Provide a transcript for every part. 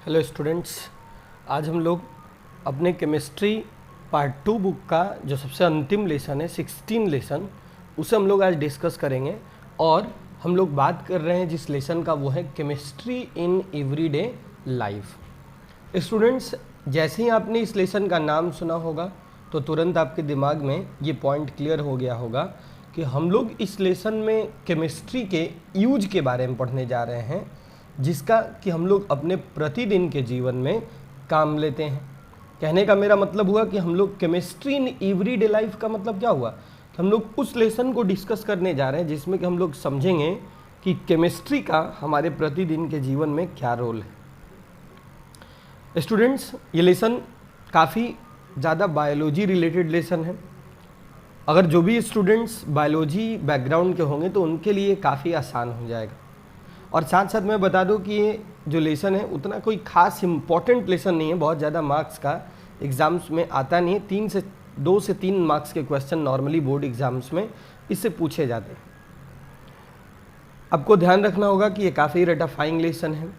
Hello students, आज हम लोग अपने केमिस्ट्री पार्ट 2 बुक का जो सबसे अंतिम लेसन है 16 लेसन, उसे हम लोग आज डिस्कस करेंगे। और हम लोग बात कर रहे हैं जिस लेसन का, वो है chemistry in everyday life. Students, जैसे ही आपने इस लेसन का नाम सुना होगा तो तुरंत आपके दिमाग में ये पॉइंट क्लियर हो गया होगा कि हम लोग इस लेसन में केमिस्ट्री के यूज के बारे में पढ़ने जा रहे हैं, जिसका कि हम लोग अपने प्रतिदिन के जीवन में काम लेते हैं। कहने का मेरा मतलब हुआ कि हम लोग केमिस्ट्री इन एवरीडे लाइफ का मतलब क्या हुआ कि हम लोग उस लेसन को डिस्कस करने जा रहे हैं जिसमें कि हम लोग समझेंगे कि केमिस्ट्री का हमारे प्रतिदिन के जीवन में क्या रोल है। स्टूडेंट्स, ये लेसन काफ़ी ज़्यादा बायोलॉजी रिलेटेड लेसन है। अगर जो भी स्टूडेंट्स बायोलॉजी बैकग्राउंड के होंगे तो उनके लिए काफ़ी आसान हो जाएगा। और साथ साथ मैं बता दूं कि ये जो लेसन है उतना कोई खास इम्पॉर्टेंट लेसन नहीं है, बहुत ज़्यादा मार्क्स का एग्ज़ाम्स में आता नहीं है। 2 से 3 मार्क्स के क्वेश्चन नॉर्मली बोर्ड एग्ज़ाम्स में इससे पूछे जाते हैं। आपको ध्यान रखना होगा कि ये काफ़ी रटाफाइंग लेसन है।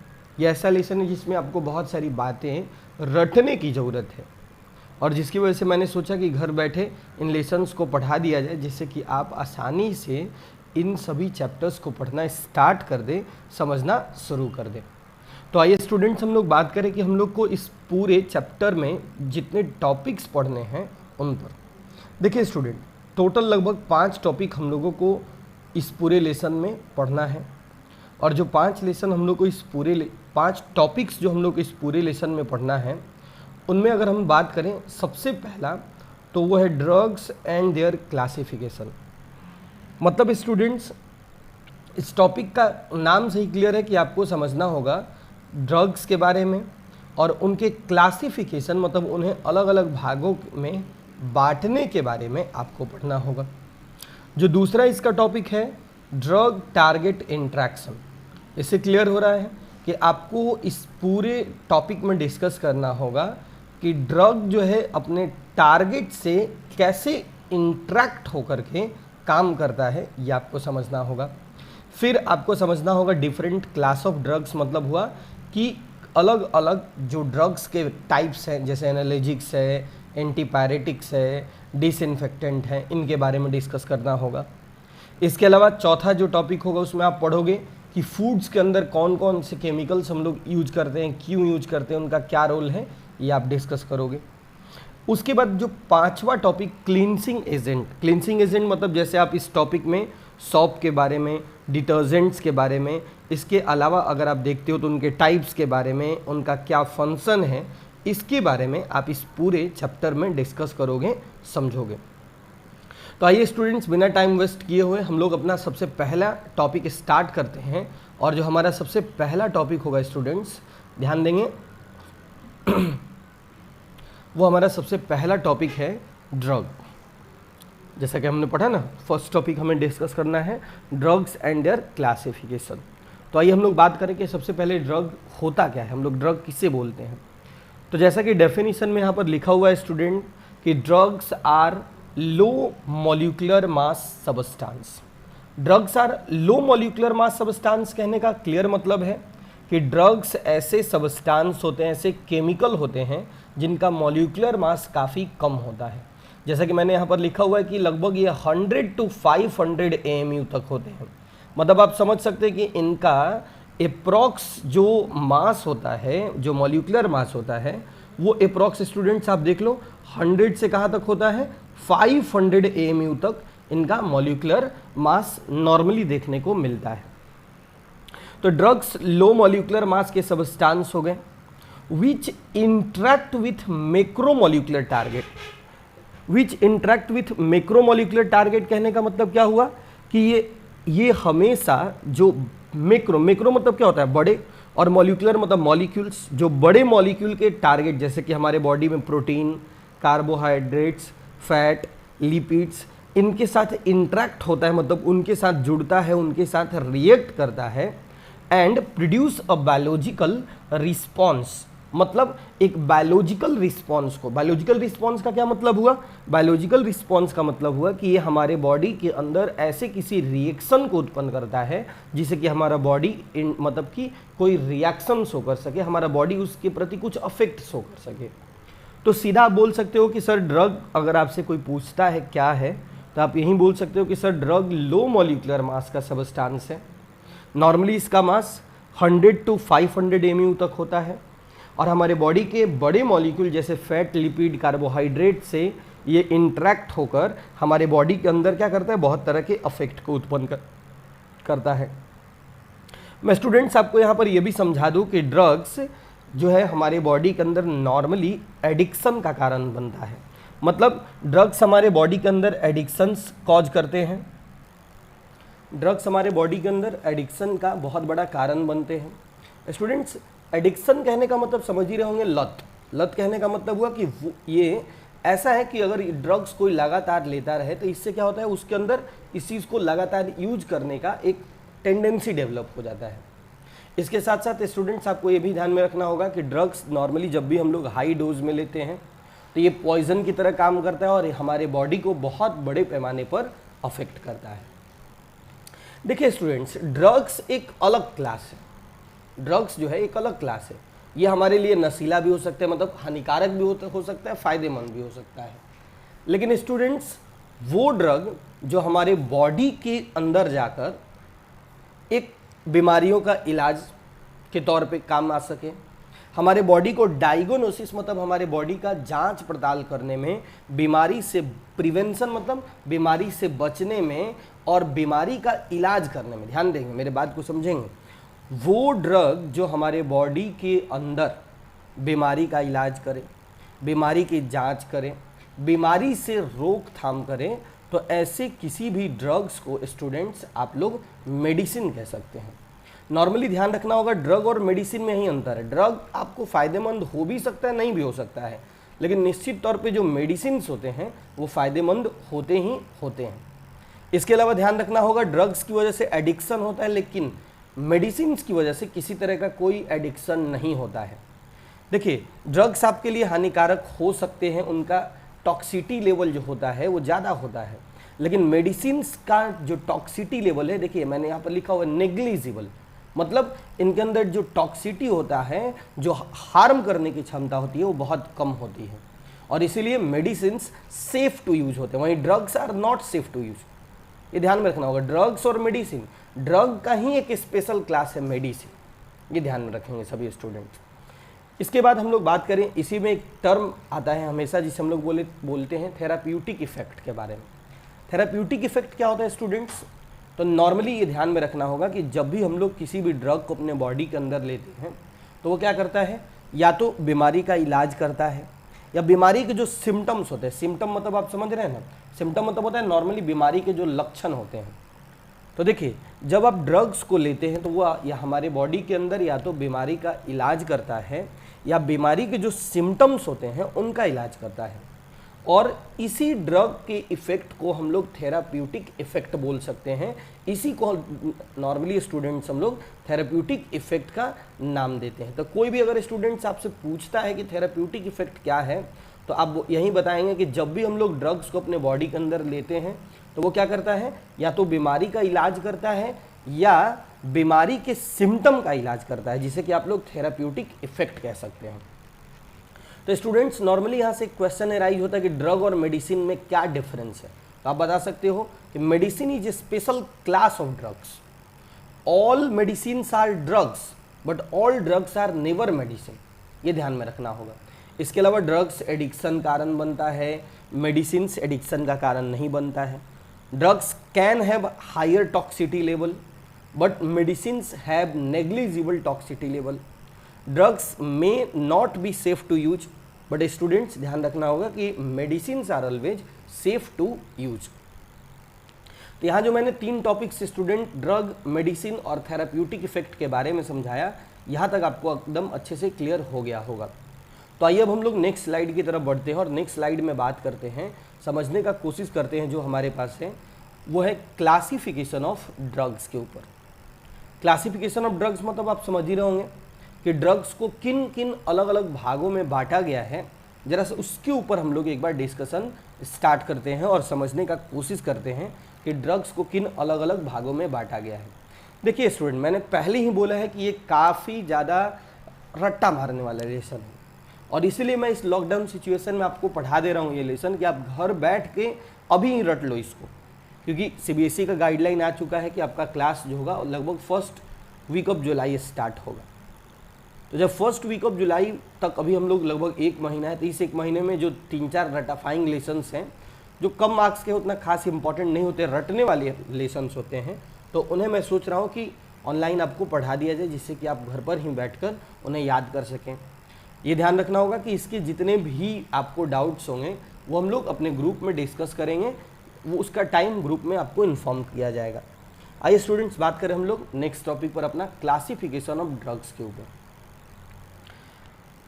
ये ऐसा लेसन है जिसमें आपको बहुत सारी बातें रटने की ज़रूरत है, और जिसकी वजह से मैंने सोचा कि घर बैठे इन लेसन्स को पढ़ा दिया जाए, जिससे कि आप आसानी से इन सभी चैप्टर्स को पढ़ना स्टार्ट कर दें, समझना शुरू कर दें। तो आइए स्टूडेंट्स, हम लोग बात करें कि हम लोग को इस पूरे चैप्टर में जितने टॉपिक्स पढ़ने हैं उन पर। देखिए स्टूडेंट, टोटल लगभग 5 टॉपिक हम लोगों को इस पूरे लेसन में पढ़ना है। और जो 5 लेसन हम लोग को इस पूरे 5 टॉपिक्स जो हम लोग को इस पूरे लेसन में पढ़ना है, उनमें अगर हम बात करें सबसे पहला, तो वो है ड्रग्स एंड देयर क्लासिफिकेशन। मतलब स्टूडेंट्स, इस टॉपिक का नाम से ही क्लियर है कि आपको समझना होगा ड्रग्स के बारे में और उनके क्लासिफिकेशन, मतलब उन्हें अलग अलग भागों में बांटने के बारे में आपको पढ़ना होगा। जो दूसरा इसका टॉपिक है ड्रग टारगेट इंट्रैक्शन, इससे क्लियर हो रहा है कि आपको इस पूरे टॉपिक में डिस्कस करना होगा कि ड्रग जो है अपने टारगेट से कैसे इंट्रैक्ट होकर के काम करता है, ये आपको समझना होगा। फिर आपको समझना होगा डिफरेंट क्लास ऑफ ड्रग्स, मतलब हुआ कि अलग अलग जो ड्रग्स के टाइप्स हैं, जैसे एनाल्जेसिक्स है, एंटीपायरेटिक्स है, डिसइंफेक्टेंट हैं, इनके बारे में डिस्कस करना होगा। इसके अलावा चौथा जो टॉपिक होगा उसमें आप पढ़ोगे कि फूड्स के अंदर कौन कौन से केमिकल्स हम लोग यूज करते हैं, क्यों यूज करते हैं, उनका क्या रोल है, ये आप डिस्कस करोगे। उसके बाद जो 5वां topic cleansing agent. Cleansing agent मतलब जैसे आप इस टॉपिक में सॉप के बारे में, डिटर्जेंट्स के बारे में, इसके अलावा अगर आप देखते हो तो उनके टाइप्स के बारे में, उनका क्या फंक्शन है, इसके बारे में आप इस पूरे चैप्टर में डिस्कस करोगे, समझोगे। तो आइए स्टूडेंट्स, बिना टाइम वेस्ट किए हुए हम लोग अपना सबसे पहला टॉपिक स्टार्ट करते हैं। और जो हमारा सबसे पहला टॉपिक होगा स्टूडेंट्स, ध्यान देंगे, वो हमारा सबसे पहला टॉपिक है ड्रग। जैसा कि हमने पढ़ा ना, फर्स्ट टॉपिक हमें डिस्कस करना है ड्रग्स एंड देयर क्लासिफिकेशन। तो आइए हम लोग बात करें कि सबसे पहले ड्रग होता क्या है, हम लोग ड्रग किसे बोलते हैं। तो जैसा कि डेफिनेशन में यहाँ पर लिखा हुआ है स्टूडेंट कि drugs are low molecular mass substance. Drugs are low molecular mass substance कहने का क्लियर मतलब है कि ड्रग्स ऐसे सबस्टांस होते हैं, ऐसे केमिकल होते हैं जिनका मॉलिक्यूलर मास काफ़ी कम होता है। जैसा कि मैंने यहाँ पर लिखा हुआ है कि लगभग ये 100 to 500 AMU तक होते हैं। मतलब आप समझ सकते हैं कि इनका एप्रॉक्स जो मास होता है, जो मॉलिक्यूलर मास होता है, वो एप्रॉक्स स्टूडेंट्स आप देख लो 100 से कहाँ तक होता है, 500 AMU तक इनका मॉलिक्यूलर मास नॉर्मली देखने को मिलता है। तो ड्रग्स लो मॉलिक्यूलर मास के सबस्टांस हो गए which interact with macromolecular target। which interact with macromolecular target कहने का मतलब क्या हुआ कि ये हमेशा जो मैक्रो मतलब क्या होता है, बड़े, और मॉलिक्यूलर मतलब मॉलिक्यूल्स, जो बड़े मॉलिक्यूल के टारगेट, जैसे कि हमारे बॉडी में प्रोटीन, कार्बोहाइड्रेट्स, फैट, लिपिड्स, इनके साथ इंटरेक्ट होता है, मतलब उनके साथ जुड़ता है, उनके साथ रिएक्ट करता है, and produce a biological response. मतलब एक बायोलॉजिकल रिस्पॉन्स को, बायोलॉजिकल रिस्पॉन्स का क्या मतलब हुआ, बायोलॉजिकल रिस्पॉन्स का मतलब हुआ कि ये हमारे बॉडी के अंदर ऐसे किसी रिएक्शन को उत्पन्न करता है जिससे कि हमारा बॉडी मतलब कि कोई रिएक्शन शो कर सके, हमारा बॉडी उसके प्रति कुछ अफेक्ट शो कर सके। तो सीधा आप बोल सकते हो कि सर ड्रग, अगर आपसे कोई पूछता है क्या है तो आप यही बोल सकते हो कि सर ड्रग लो मॉलिक्यूलर मास का सबस्टांस है। नॉर्मली इसका मास 100 to 500 MU तक होता है और हमारे बॉडी के बड़े मॉलिक्यूल जैसे फैट, लिपिड, कार्बोहाइड्रेट से ये इंटरेक्ट होकर हमारे बॉडी के अंदर क्या करता है, बहुत तरह के अफेक्ट को उत्पन्न करता है। मैं स्टूडेंट्स आपको यहाँ पर यह भी समझा दूँ कि ड्रग्स जो है हमारे बॉडी के अंदर नॉर्मली एडिक्शन का कारण बनता है। मतलब ड्रग्स हमारे बॉडी के अंदर एडिक्शंस कॉज करते हैं, ड्रग्स हमारे बॉडी के अंदर एडिक्शन का बहुत बड़ा कारण बनते हैं। स्टूडेंट्स एडिक्शन कहने का मतलब समझ ही रहे होंगे लत, लत कहने का मतलब हुआ कि ये ऐसा है कि अगर ड्रग्स कोई लगातार लेता रहे तो इससे क्या होता है, उसके अंदर इस चीज़ को लगातार यूज करने का एक टेंडेंसी डेवलप हो जाता है। इसके साथ साथ स्टूडेंट्स आपको ये भी ध्यान में रखना होगा कि ड्रग्स नॉर्मली जब भी हम लोग हाई डोज में लेते हैं तो ये पॉइजन की तरह काम करता है और हमारे बॉडी को बहुत बड़े पैमाने पर अफेक्ट करता है। देखिए स्टूडेंट्स, ड्रग्स एक अलग क्लास है, ड्रग्स जो है एक अलग क्लास है। ये हमारे लिए नशीला भी हो सकता है, मतलब हानिकारक भी हो सकता है, फायदेमंद भी हो सकता है। लेकिन स्टूडेंट्स वो ड्रग जो हमारे बॉडी के अंदर जाकर एक बीमारियों का इलाज के तौर पे काम आ सके, हमारे बॉडी को डायग्नोसिस मतलब हमारे बॉडी का जांच पड़ताल करने में, बीमारी से प्रिवेंशन मतलब बीमारी से बचने में और बीमारी का इलाज करने में, ध्यान देंगे मेरे बात को समझेंगे, वो ड्रग जो हमारे बॉडी के अंदर बीमारी का इलाज करे, बीमारी की जांच करे, बीमारी से रोकथाम करें, तो ऐसे किसी भी ड्रग्स को स्टूडेंट्स आप लोग मेडिसिन कह सकते हैं। नॉर्मली ध्यान रखना होगा ड्रग और मेडिसिन में ही अंतर है। ड्रग आपको फ़ायदेमंद हो भी सकता है, नहीं भी हो सकता है, लेकिन निश्चित तौर पे जो मेडिसिन होते हैं वो फ़ायदेमंद होते ही होते हैं। इसके अलावा ध्यान रखना होगा ड्रग्स की वजह से एडिक्शन होता है, लेकिन मेडिसिन की वजह से किसी तरह का कोई एडिक्शन नहीं होता है। देखिए ड्रग्स आपके लिए हानिकारक हो सकते हैं, उनका टॉक्सिटी लेवल जो होता है वो ज़्यादा होता है, लेकिन मेडिसिन का जो टॉक्सिटी लेवल है, देखिए मैंने यहाँ पर लिखा हुआ है नेग्लिजिबल, मतलब इनके अंदर जो टॉक्सिटी होता है, जो हार्म करने की क्षमता होती है वो बहुत कम होती है और इसीलिए मेडिसिन सेफ टू यूज होते हैं, वहीं drugs are not safe to use. ये ध्यान में रखना होगा, ड्रग्स और मेडिसिन, ड्रग का ही एक स्पेशल क्लास है मेडिसिन, ये ध्यान में रखेंगे सभी स्टूडेंट्स। इसके बाद हम लोग बात करें, इसी में एक टर्म आता है हमेशा जिसे हम लोग बोलते हैं थेराप्यूटिक इफेक्ट के बारे में। थेराप्यूटिक इफेक्ट क्या होता है स्टूडेंट्स? तो नॉर्मली ये ध्यान में रखना होगा कि जब भी हम लोग किसी भी ड्रग को अपने बॉडी के अंदर लेते हैं तो वो क्या करता है, या तो बीमारी का इलाज करता है या बीमारी के जो सिम्टम्स होते हैं, सिम्टम मतलब आप समझ रहे हैं ना, सिम्टम मतलब होता है नॉर्मली बीमारी के जो लक्षण होते हैं। तो देखिए जब आप ड्रग्स को लेते हैं तो वो या हमारे बॉडी के अंदर या तो बीमारी का इलाज करता है या बीमारी के जो सिम्टम्स होते हैं उनका इलाज करता है, और इसी ड्रग के इफ़ेक्ट को हम लोग थेराप्यूटिक इफ़ेक्ट बोल सकते हैं। इसी को नॉर्मली स्टूडेंट्स हम लोग थेराप्यूटिक इफ़ेक्ट का नाम देते हैं। तो कोई भी अगर स्टूडेंट्स आपसे पूछता है कि थेराप्यूटिक इफ़ेक्ट क्या है तो आप यही बताएंगे कि जब भी हम लोग ड्रग्स को अपने बॉडी के अंदर लेते हैं तो वो क्या करता है, या तो बीमारी का इलाज करता है या बीमारी के सिम्टम का इलाज करता है, जिसे कि आप लोग थेराप्यूटिक इफ़ेक्ट कह सकते हैं। तो स्टूडेंट्स नॉर्मली यहाँ से क्वेश्चन अराइज होता है कि ड्रग और मेडिसिन में क्या डिफरेंस है। तो आप बता सकते हो कि medicine is a special class of drugs, all medicine are drugs but all drugs are never medicine, ये ध्यान में रखना होगा। इसके अलावा ड्रग्स एडिक्शन कारण बनता है, मेडिसिन एडिक्शन का कारण नहीं बनता है। Drugs can have higher toxicity level but medicine have negligible toxicity level. Drugs may not be safe to use but students ध्यान रखना होगा कि medicine are always safe to use. तो यहाँ जो मैंने 3 टॉपिक्स स्टूडेंट ड्रग, मेडिसिन और therapeutic effect के बारे में समझाया, यहाँ तक आपको एकदम अच्छे से क्लियर हो गया होगा। तो आइए अब हम लोग नेक्स्ट स्लाइड की तरफ बढ़ते हैं और नेक्स्ट स्लाइड में बात करते हैं, समझने का कोशिश करते हैं जो हमारे पास है वो है क्लासिफिकेशन ऑफ ड्रग्स के ऊपर। क्लासिफिकेशन ऑफ ड्रग्स मतलब आप समझ ही रहे होंगे कि ड्रग्स को किन किन अलग अलग भागों में बांटा गया है, जरा सा उसके ऊपर हम लोग एक बार डिस्कशन स्टार्ट करते हैं और समझने का कोशिश करते हैं कि ड्रग्स को किन अलग अलग भागों में बांटा गया है। देखिए स्टूडेंट, मैंने पहले ही बोला है कि ये काफ़ी ज़्यादा रट्टा मारने वाला लेसन है और इसीलिए मैं इस लॉकडाउन सिचुएशन में आपको पढ़ा दे रहा हूँ ये लेसन कि आप घर बैठ के अभी ही रट लो इसको, क्योंकि सीबीएसई का गाइडलाइन आ चुका है कि आपका क्लास जो होगा लगभग first week of July start होगा। तो जब फर्स्ट वीक ऑफ जुलाई तक अभी हम लोग लगभग 1 महीना है, तो इस 1 महीने में जो 3-4 रटाफाइंग लेसन्स हैं जो कम मार्क्स के उतना खास इंपॉर्टेंट नहीं होते, रटने वाले लेसन्स होते हैं, तो उन्हें मैं सोच रहा हूँ कि ऑनलाइन आपको पढ़ा दिया जाए जिससे कि आप घर पर ही बैठकर उन्हें याद कर सकें। ये ध्यान रखना होगा कि इसके जितने भी आपको डाउट्स होंगे वो हम लोग अपने ग्रुप में डिस्कस करेंगे, वो उसका टाइम ग्रुप में आपको इन्फॉर्म किया जाएगा। आइए स्टूडेंट्स, बात करें हम लोग नेक्स्ट टॉपिक पर अपना क्लासिफिकेशन ऑफ ड्रग्स के ऊपर।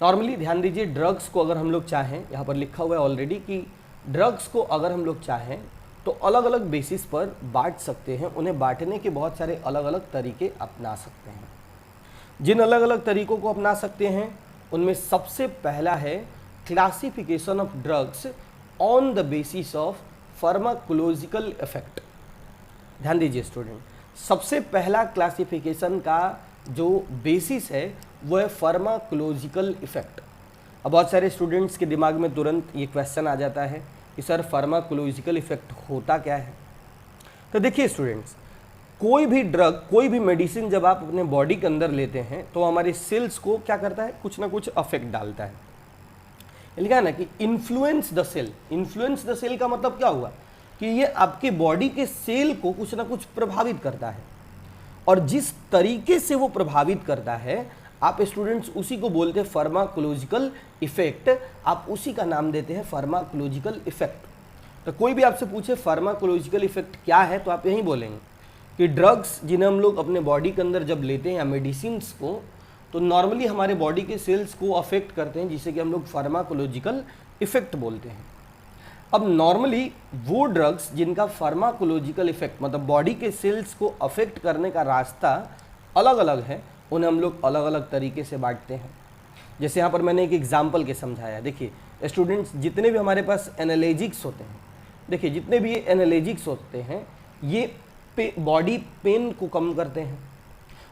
नॉर्मली ध्यान दीजिए, ड्रग्स को अगर हम लोग चाहें, यहाँ पर लिखा हुआ है ऑलरेडी कि ड्रग्स को अगर हम लोग चाहें तो अलग अलग बेसिस पर बांट सकते हैं। उन्हें बांटने के बहुत सारे अलग अलग तरीके अपना सकते हैं। जिन अलग अलग तरीकों को अपना सकते हैं उनमें सबसे पहला है classification of drugs on the basis of pharmacological effect. ध्यान दीजिए स्टूडेंट, सबसे पहला क्लासिफिकेशन का जो बेसिस है वो है फार्माकोलॉजिकल इफेक्ट। अब बहुत सारे स्टूडेंट्स के दिमाग में तुरंत ये क्वेश्चन आ जाता है कि सर फार्माकोलॉजिकल इफेक्ट होता क्या है। तो देखिए स्टूडेंट्स, कोई भी ड्रग, कोई भी मेडिसिन जब आप अपने बॉडी के अंदर लेते हैं तो हमारे सेल्स को क्या करता है, कुछ ना कुछ अफेक्ट डालता है। लिखा है ना कि influence the cell. Influence the cell का मतलब क्या हुआ कि ये आपके बॉडी के सेल को कुछ ना कुछ प्रभावित करता है, और जिस तरीके से वो प्रभावित करता है आप स्टूडेंट्स उसी को बोलते हैं फार्माकोलॉजिकल इफेक्ट। आप उसी का नाम देते हैं फार्माकोलॉजिकल इफेक्ट। तो कोई भी आपसे पूछे फार्माकोलॉजिकल इफेक्ट क्या है तो आप यही बोलेंगे कि ड्रग्स जिन्हें हम लोग अपने बॉडी के अंदर जब लेते हैं या मेडिसिन्स को, तो नॉर्मली हमारे बॉडी के सेल्स को अफेक्ट करते हैं, जिसे कि हम लोग फार्माकोलॉजिकल इफेक्ट बोलते हैं। अब नॉर्मली वो ड्रग्स जिनका फार्माकोलॉजिकल इफेक्ट मतलब बॉडी के सेल्स को अफेक्ट करने का रास्ता अलग अलग है, उन्हें हम लोग अलग अलग तरीके से बांटते हैं। जैसे यहाँ पर मैंने एक एग्जाम्पल के समझाया। देखिए स्टूडेंट्स, जितने भी हमारे पास एनाल्जेसिक्स होते हैं, देखिए जितने भी ये एनाल्जेसिक्स होते हैं ये बॉडी पेन को कम करते हैं।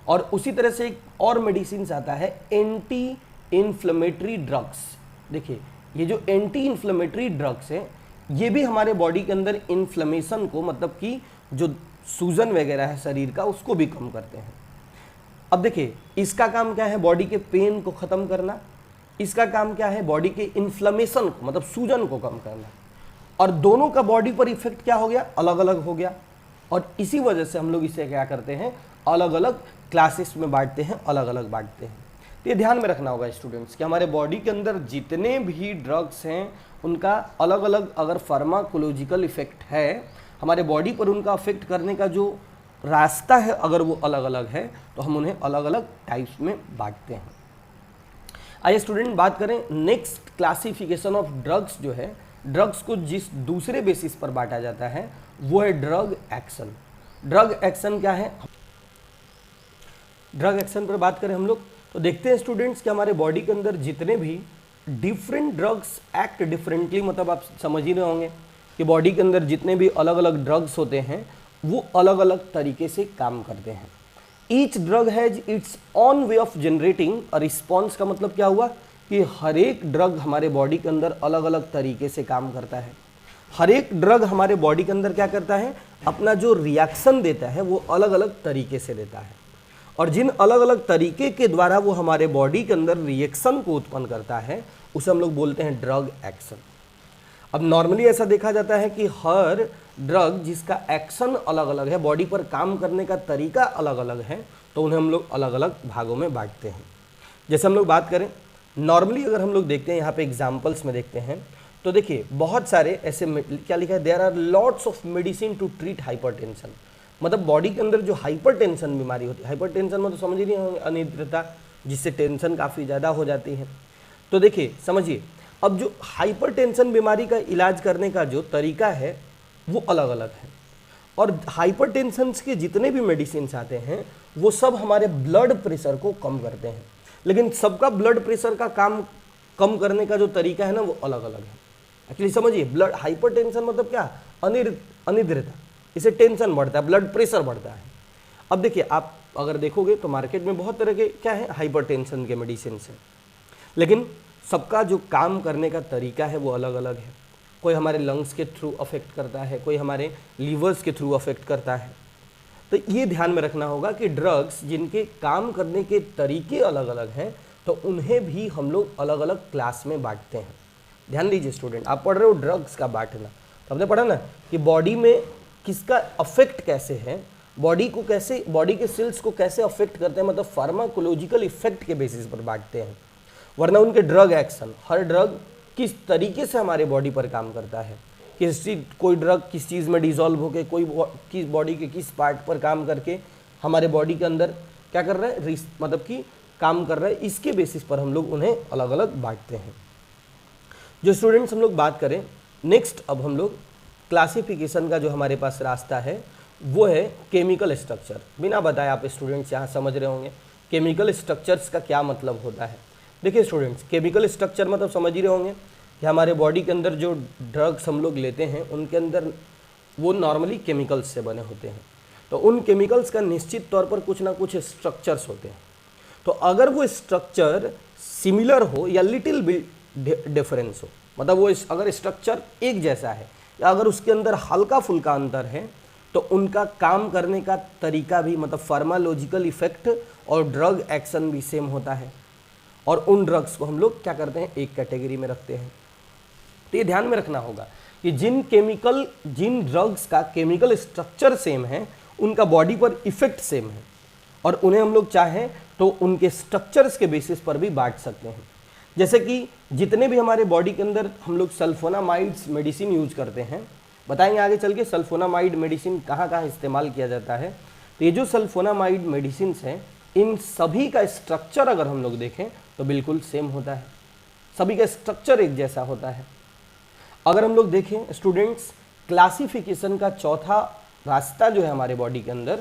और उसी तरह से एक और मेडिसिन आता है एंटी इन्फ्लेमेटरी ड्रग्स। देखिए ये जो एंटी इन्फ्लेमेटरी ड्रग्स हैं ये भी हमारे बॉडी के अंदर इन्फ्लेमेशन को, मतलब कि जो सूजन वगैरह है शरीर का, उसको भी कम करते हैं। अब देखिए इसका काम क्या है, बॉडी के पेन को ख़त्म करना। इसका काम क्या है, बॉडी के इन्फ्लेमेशन को मतलब सूजन को कम करना। और दोनों का बॉडी पर इफेक्ट क्या हो गया, अलग अलग हो गया। और इसी वजह से हम लोग इसे क्या करते हैं, अलग अलग क्लासेस में बांटते हैं, अलग अलग बांटते हैं। तो ये ध्यान में रखना होगा स्टूडेंट्स कि हमारे बॉडी के अंदर जितने भी ड्रग्स हैं उनका अलग अलग अगर फार्माकोलॉजिकल इफेक्ट है, हमारे बॉडी पर उनका अफेक्ट करने का जो रास्ता है अगर वो अलग अलग है, तो हम उन्हें अलग अलग टाइप्स में बांटते हैं। आइए स्टूडेंट बात करें नेक्स्ट क्लासिफिकेशन ऑफ ड्रग्स। जो है ड्रग्स को जिस दूसरे बेसिस पर बांटा जाता है वो है ड्रग एक्शन। ड्रग एक्शन क्या है, ड्रग एक्शन पर बात करें हम लोग तो देखते हैं स्टूडेंट्स कि हमारे बॉडी के अंदर जितने भी डिफरेंट ड्रग्स एक्ट डिफरेंटली, मतलब आप समझ ही रहे होंगे कि बॉडी के अंदर जितने भी अलग अलग ड्रग्स होते हैं वो अलग अलग तरीके से काम करते हैं। Each drug has its on way of generating a response. का मतलब क्या हुआ कि हर एक ड्रग हमारे बॉडी के अंदर अलग अलग तरीके से काम करता है। हर एक ड्रग हमारे बॉडी के अंदर क्या करता है, अपना जो रिएक्शन देता है वो अलग अलग तरीके से देता है। और जिन अलग अलग तरीके के द्वारा वो हमारे बॉडी के अंदर रिएक्शन को उत्पन्न करता है उसे हम लोग बोलते हैं ड्रग एक्शन। अब नॉर्मली ऐसा देखा जाता है कि हर ड्रग जिसका एक्शन अलग अलग है, बॉडी पर काम करने का तरीका अलग अलग है, तो उन्हें हम लोग अलग अलग भागों में बांटते हैं। जैसे हम लोग बात करें नॉर्मली, अगर हम लोग देखते हैं यहाँ पे एग्जाम्पल्स में देखते हैं तो देखिए बहुत सारे ऐसे, क्या लिखा है, there are lots of medicine to treat hypertension. मतलब बॉडी के अंदर जो हाइपरटेंशन बीमारी होती है, हाइपरटेंशन में तो समझ ही नहीं होंगे अनिद्रता, जिससे टेंशन काफ़ी ज़्यादा हो जाती है। तो देखिए समझिए, अब जो हाइपरटेंशन बीमारी का इलाज करने का जो तरीका है वो अलग अलग है। और हाइपरटेंशन के जितने भी मेडिसिन आते हैं वो सब हमारे ब्लड प्रेशर को कम करते हैं। लेकिन सबका ब्लड प्रेशर का काम कम करने का जो तरीका है ना वो अलग अलग है। एक्चुअली समझिए, ब्लड हाइपरटेंशन मतलब क्या, अनिद्रता, इससे टेंशन बढ़ता है, ब्लड प्रेशर बढ़ता है। अब देखिए, आप अगर देखोगे तो मार्केट में बहुत तरह के क्या है, हाइपरटेंशन के मेडिसिन है, लेकिन सबका जो काम करने का तरीका है वो अलग अलग है। कोई हमारे लंग्स के थ्रू अफेक्ट करता है, कोई हमारे लीवर्स के थ्रू अफेक्ट करता है। तो ये ध्यान में रखना होगा कि ड्रग्स जिनके काम करने के तरीके अलग अलग हैं तो उन्हें भी हम लोग अलग अलग क्लास में बांटते हैं। ध्यान दीजिए स्टूडेंट, आप पढ़ रहे हो ड्रग्स का बांटना, तो आपने पढ़ा ना कि बॉडी में किसका अफेक्ट कैसे है, बॉडी को कैसे, बॉडी के सेल्स को कैसे अफेक्ट करते हैं, मतलब फार्माकोलॉजिकल इफेक्ट के बेसिस पर बांटते हैं। वरना उनके ड्रग एक्शन, हर ड्रग किस तरीके से हमारे बॉडी पर काम करता है, किस चीज, कोई ड्रग किस चीज़ में डिसॉल्व होकर कोई किस बॉडी के किस पार्ट पर काम करके हमारे बॉडी के अंदर क्या कर रहा है, मतलब कि काम कर रहा है, इसके बेसिस पर हम लोग उन्हें अलग अलग बांटते हैं। जो स्टूडेंट्स हम लोग बात करें नेक्स्ट, अब हम लोग क्लासिफिकेशन का जो हमारे पास रास्ता है वो है केमिकल स्ट्रक्चर। बिना बताए आप स्टूडेंट्स यहाँ समझ रहे होंगे केमिकल स्ट्रक्चर्स का क्या मतलब होता है। देखिए स्टूडेंट्स, केमिकल स्ट्रक्चर मतलब समझ ही रहे होंगे कि हमारे बॉडी के अंदर जो ड्रग्स हम लोग लेते हैं उनके अंदर वो नॉर्मली केमिकल्स से बने होते हैं, तो उन केमिकल्स का निश्चित तौर पर कुछ ना कुछ स्ट्रक्चर्स होते हैं। तो अगर वो स्ट्रक्चर सिमिलर हो या लिटिल बिट डिफरेंस हो, मतलब वो अगर स्ट्रक्चर एक जैसा है या अगर उसके अंदर हल्का फुल्का अंतर है, तो उनका काम करने का तरीका भी, मतलब फार्माकोलॉजिकल इफेक्ट और ड्रग एक्शन भी सेम होता है। और उन ड्रग्स को हम लोग क्या करते हैं, एक कैटेगरी में रखते हैं। तो ये ध्यान में रखना होगा कि जिन ड्रग्स का केमिकल स्ट्रक्चर सेम है उनका बॉडी पर इफेक्ट सेम है, और उन्हें हम लोग चाहें तो उनके स्ट्रक्चर्स के बेसिस पर भी बांट सकते हैं। जैसे कि जितने भी हमारे बॉडी के अंदर हम लोग सल्फोनामाइड्स मेडिसिन यूज करते हैं, बताएंगे आगे चल के सल्फोनामाइड मेडिसिन कहाँ कहाँ इस्तेमाल किया जाता है। तो ये जो सल्फोनामाइड मेडिसिन हैं, इन सभी का स्ट्रक्चर अगर हम लोग देखें तो बिल्कुल सेम होता है, सभी का स्ट्रक्चर एक जैसा होता है। अगर हम लोग देखें स्टूडेंट्स, क्लासिफिकेशन का चौथा रास्ता जो है हमारे बॉडी के अंदर,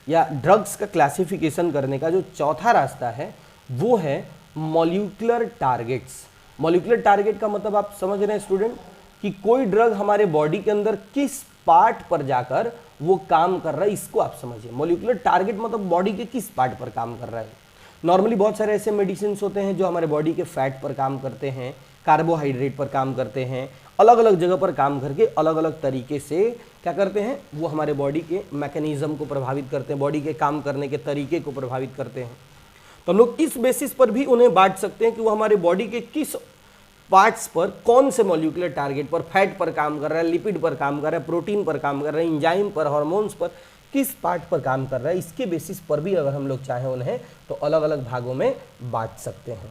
या ड्रग्स का क्लासिफिकेशन करने का जो चौथा रास्ता है वो है मॉलिक्यूलर टारगेट्स। मॉलिक्यूलर टारगेट का मतलब आप समझ रहे हैं स्टूडेंट कि कोई ड्रग हमारे बॉडी के अंदर किस पार्ट पर जाकर वो काम कर रहा है, इसको आप समझिए। मॉलिक्यूलर टारगेट मतलब बॉडी के किस पार्ट पर काम कर रहा है। नॉर्मली बहुत सारे ऐसे मेडिसिन होते हैं जो हमारे बॉडी के फैट पर काम करते हैं, कार्बोहाइड्रेट पर काम करते हैं, अलग अलग जगह पर काम करके अलग अलग तरीके से क्या करते हैं, वो हमारे बॉडी के मैकेनिज्म को प्रभावित करते हैं, बॉडी के काम करने के तरीके को प्रभावित करते हैं। तो हम लोग इस बेसिस पर भी उन्हें बांट सकते हैं कि वो हमारे बॉडी के किस पार्ट्स पर, कौन से मॉलिक्यूलर टारगेट पर, फैट पर काम कर रहा है, लिपिड पर काम कर रहा है, प्रोटीन पर काम कर रहा है, एंजाइम पर, हार्मोन्स पर, किस पार्ट पर काम कर रहा है, इसके बेसिस पर भी अगर हम लोग चाहें उन्हें तो अलग अलग भागों में बांट सकते हैं।